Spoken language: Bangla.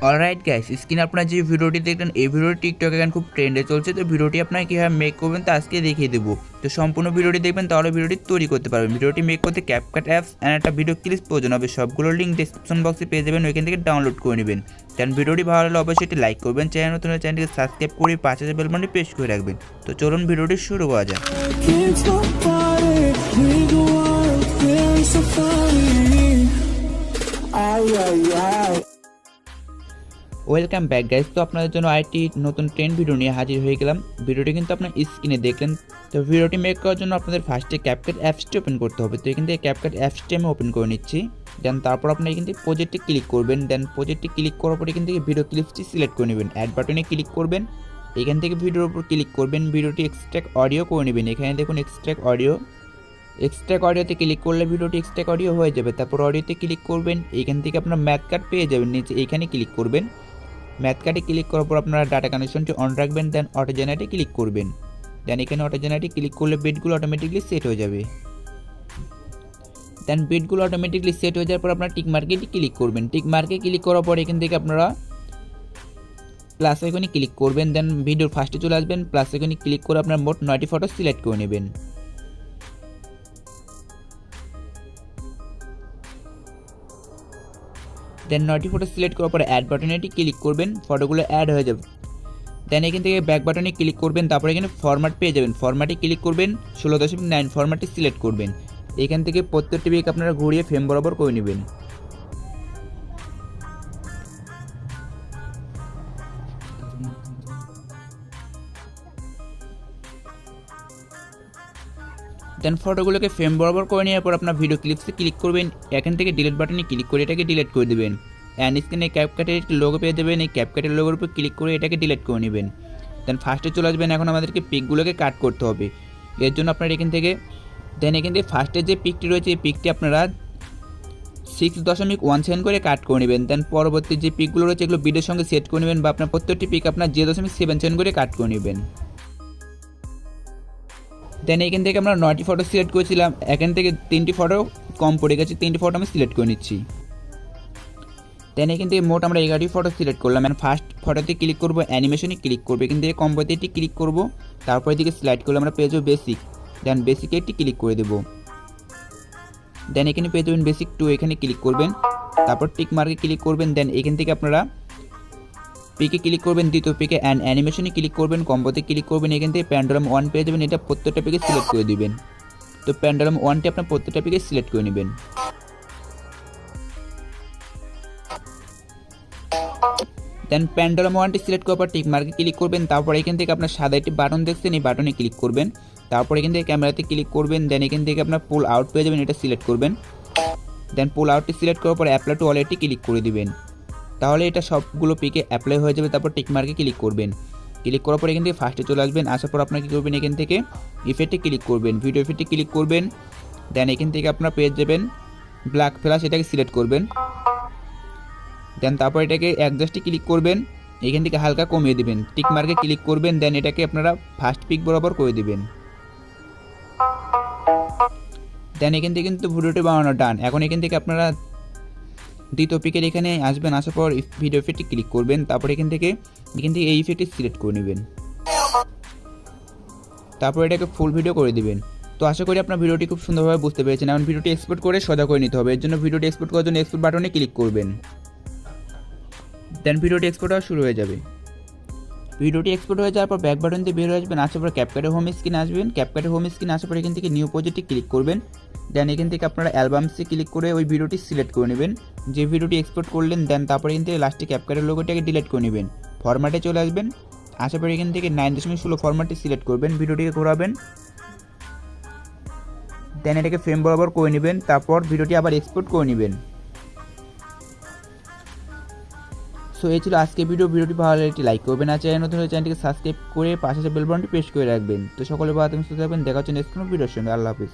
অলরাইট গাইস, স্ক্রিনে আপনারা যে ভিডিওটি দেখলেন এই ভিডিওটি টিকটকে এখন খুব ট্রেন্ডে চলছে। তো ভিডিওটি আপনারা কীভাবে মেক করবেন তা আজকে দেখিয়ে দেবো। তো সম্পূর্ণ ভিডিওটি দেখবেন, তাহলে ভিডিওটি তৈরি করতে পারবেন। ভিডিওটি মেক করতে ক্যাপকাট অ্যাপস অ্যান্ড একটা ভিডিও ক্লিপ প্রয়োজন হবে। সবগুলো লিঙ্ক ডিসক্রিপশন বক্সে পেয়ে যাবেন, ওইখান থেকে ডাউনলোড করে নেবেন। দেন ভিডিওটি ভালো লাগলে অবশ্যই একটি লাইক করবেন, চ্যানেল নতুন হলে চ্যানেলটিকে সাবস্ক্রাইব করে পাশে বেল বাটনটি প্রেস করে রাখবেন। তো চলুন ভিডিওটি শুরু করা যাক। Welcome back guys. তো আপনাদের জন্য আরেকটি নতুন ট্রেন্ড ভিডিও নিয়ে হাজির হয়ে গেলাম। ভিডিওটি কিন্তু আপনার স্ক্রিনে দেখলেন। তো ভিডিওটি মেক করার জন্য আপনাদের ফার্স্টে ক্যাপকাট অ্যাপসটি ওপেন করতে হবে। তো এখান থেকে ক্যাপকাট অ্যাপসটি আমি ওপেন করে নিচ্ছি। দেন তারপর আপনি এখান থেকে প্রজেক্টে ক্লিক করবেন। দেন প্রজেক্টে ক্লিক করার পর এখান থেকে ভিডিও ক্লিপসটি সিলেক্ট করে নেবেন। অ্যাড বাটনে ক্লিক করবেন, এখান থেকে ভিডিওর উপর ক্লিক করবেন, ভিডিওটি এক্সট্রাক্ট অডিও করে নেবেন। এখানে দেখুন এক্সট্রাক্ট অডিওতে ক্লিক করলে ভিডিওটি এক্সট্রাক্ট অডিও হয়ে যাবে। তারপর অডিওতে ক্লিক করবেন, এইখান থেকে আপনার ম্যাথ কার্ড পেয়ে যাবেন। নিচে এইখানে ক্লিক করবেন, ম্যাথ কার্ডে ক্লিক করার পর আপনারা ডাটা কানেকশনটি অন রাখবেন। দেন অটো জেনারেটে ক্লিক করবেন। দেন এখানে অটো জেনারেটে ক্লিক করলে বিটগুলো অটোমেটিকলি সেট হয়ে যাবে। দেন বিটগুলো অটোমেটিকলি সেট হয়ে যাওয়ার পর আপনারা টিক মার্কে ক্লিক করবেন। টিক মার্কে ক্লিক করার পর এখান থেকে আপনারা প্লাস আইকনে ক্লিক করবেন। দেন ভিডিওর ফার্স্টে চলে আসবেন, প্লাস আইকনে ক্লিক করে আপনার মোট 9টি ফটো সিলেক্ট করে নেবেন। দেন 9টি ফটো সিলেক্ট করার পরে অ্যাড বাটনে ক্লিক করবেন, ফটোগুলো অ্যাড হয়ে যাবে। দেন এখান থেকে ব্যাক বাটনে ক্লিক করবেন, তারপরে এখানে ফরম্যাট পেয়ে যাবেন। ফরম্যাটে ক্লিক করবেন, 16:9 ফরম্যাটটি সিলেক্ট করবেন। এখান থেকে প্রত্যেকটি পিক আপনারা ঘুরিয়ে ফ্রেম বরাবর করে নেবেন। দেন ফটোগুলোকে ফ্রেম বরাবর করে নেওয়ার পর আপনার ভিডিও ক্লিপসে ক্লিক করবেন। এখান থেকে ডিলিট বাটনে ক্লিক করে এটাকে ডিলিট করে দেবেন। অ্যান্ড স্ক্রিনে ক্যাপকাটের একটি লোগো পেয়ে যাবেন। এই ক্যাপকাটের লোগোর উপর ক্লিক করে এটাকে ডিলিট করে নেবেন। দেন ফার্স্টে চলে আসবেন। এখন আমাদেরকে পিকগুলোকে কাট করতে হবে। এর জন্য আপনারা এখান থেকে ফার্স্টে যে পিকটি রয়েছে এই পিকটি আপনারা 6.17 করে কাট করে নেবেন। দেন পরবর্তী যে পিকগুলো রয়েছে এগুলো ভিডিওর সঙ্গে সেট করে নেবেন, বা আপনার প্রত্যেকটি পিক আপনার 0.7 করে কাট করে নেবেন। দেন এখান থেকে আমরা 9টি ফটো সিলেক্ট করেছিলাম, এখান থেকে 3টি ফটো কম পড়ে গেছে, 3টি ফটো আমি সিলেক্ট করে নিচ্ছি। দেন এখান থেকে মোট আমরা 11টি ফটো সিলেক্ট করলাম। মানে ফার্স্ট ফটোতে ক্লিক করবো, অ্যানিমেশনে ক্লিক করবো, এখান থেকে কম্বোতে ক্লিক করবো, তারপরে দিকে স্লাইড করলে আমরা পেয়ে যাবো বেসিক। দেন বেসিকে একটি ক্লিক করে দেবো। দেন এখানে পেয়ে যাবেন বেসিক 2, এখানে ক্লিক করবেন, তারপর টিক মার্কে ক্লিক করবেন। দেন এখান থেকে আপনারা পিকে ক্লিক করবেন, দ্বিতীয় পিকে অ্যান্ড অ্যানিমেশনে ক্লিক করবেন, কম্বোতে ক্লিক করবেন, এখান থেকে প্যান্ডালম 1 পেয়ে যাবেন। এটা প্রত্যেকটা পিকে সিলেক্ট করে দিবেন। তো প্যান্ডালম 1টি আপনার প্রত্যেকটা পিকে সিলেক্ট করে নেবেন। দেন প্যান্ডালম 1টি সিলেক্ট করার পর টিক মার্কে ক্লিক করবেন, তারপর এখান থেকে আপনার সাদা একটি বাটন দেখছেন, এই বাটনে ক্লিক করবেন, তারপর এখান থেকে ক্যামেরাতে ক্লিক করবেন। দেন এখান থেকে আপনার পুল আউট পেয়ে যাবেন, এটা সিলেক্ট করবেন। দেন পুল আউটটি সিলেক্ট করার পর অ্যাপ্লাই টু অল এটি ক্লিক করে দিবেন, তাহলে এটা সবগুলো পিকে অ্যাপ্লাই হয়ে যাবে। তারপর টিক মার্কে ক্লিক করবেন, ক্লিক করার পর এখান থেকে ফার্স্টে চলে আসবেন। আসার পর আপনার কী করবেন, এখান থেকে ইফেক্টে ক্লিক করবেন, ভিডিও ইফেক্টে ক্লিক করবেন। দেন এখান থেকে আপনার পেয়ে যাবেন ব্ল্যাক ফ্ল্যাশ, এটাকে সিলেক্ট করবেন। দেন তারপর এটাকে অ্যাডজাস্টে ক্লিক করবেন, এখান থেকে হালকা কমিয়ে দিবেন, টিক মার্কে ক্লিক করবেন। দেন এটাকে আপনারা ফার্স্ট পিক বরাবর করে দিবেন। দেন এখান থেকে কিন্তু ভিডিওটি বানানো ডান। এখন এখান থেকে আপনারা দ্বিতীয় পিকের এখানে আসবেন, আসার পর ভিডিও ইফেক্টে ক্লিক করবেন, তারপর এখান থেকে এই ইফেক্টটি সিলেক্ট করে নেবেন, তারপর এটাকে ফুল ভিডিও করে দিবেন। তো আশা করি আপনার ভিডিওটি খুব সুন্দরভাবে বুঝতে পেরেছেন। এখন ভিডিওটি এক্সপোর্ট করে সোজা করে নিতে হবে। এর জন্য ভিডিওটি এক্সপোর্ট করার জন্য এক্সপোর্ট বাটনে ক্লিক করবেন। দেন ভিডিওটি এক্সপোর্ট হওয়া শুরু হয়ে যাবে। ভিডিওটি এক্সপোর্ট হয়ে যাওয়ার পর ব্যাক বাটন দিয়ে বের হয়ে আসবেন, আসার পর ক্যাপকাটের হোম স্ক্রিনে আসবেন। ক্যাপকাটের হোম স্ক্রিনে আসার পর এখান থেকে নিউ প্রজেক্টে ক্লিক করবেন। দেন এখান থেকে আপনারা অ্যালবামসে ক্লিক করে ওই ভিডিওটি সিলেক্ট করে নেবেন, যে ভিডিওটি এক্সপোর্ট করলেন। দেন তারপরে এখান থেকে লাস্টে ক্যাপকাটের লোগোটাকে ডিলিট করে নেবেন, ফরম্যাটে চলে আসবেন। আসার পর এখান থেকে 9.16 ফরম্যাটটি সিলেক্ট করবেন, ভিডিওটিকে ঘোরাবেন। দেন এটাকে ফ্রেম বরাবর করে নেবেন, তারপর ভিডিওটি আবার এক্সপোর্ট করে নেবেন। সো এই ছিল আজকে ভিডিওটি ভালো লাগলে একটি লাইক করবেন, আর চ্যানেল নতুন হলে চ্যানেলটিকে সাবস্ক্রাইব করে পাশে বেল বাটনটি প্রেস করে রাখবেন। তো সকলে ভালো থাকবেন, সুস্থ থাকবেন, দেখা হচ্ছে নেক্সট কোনো ভিডিওর সঙ্গে। আল্লাহ হাফিজ।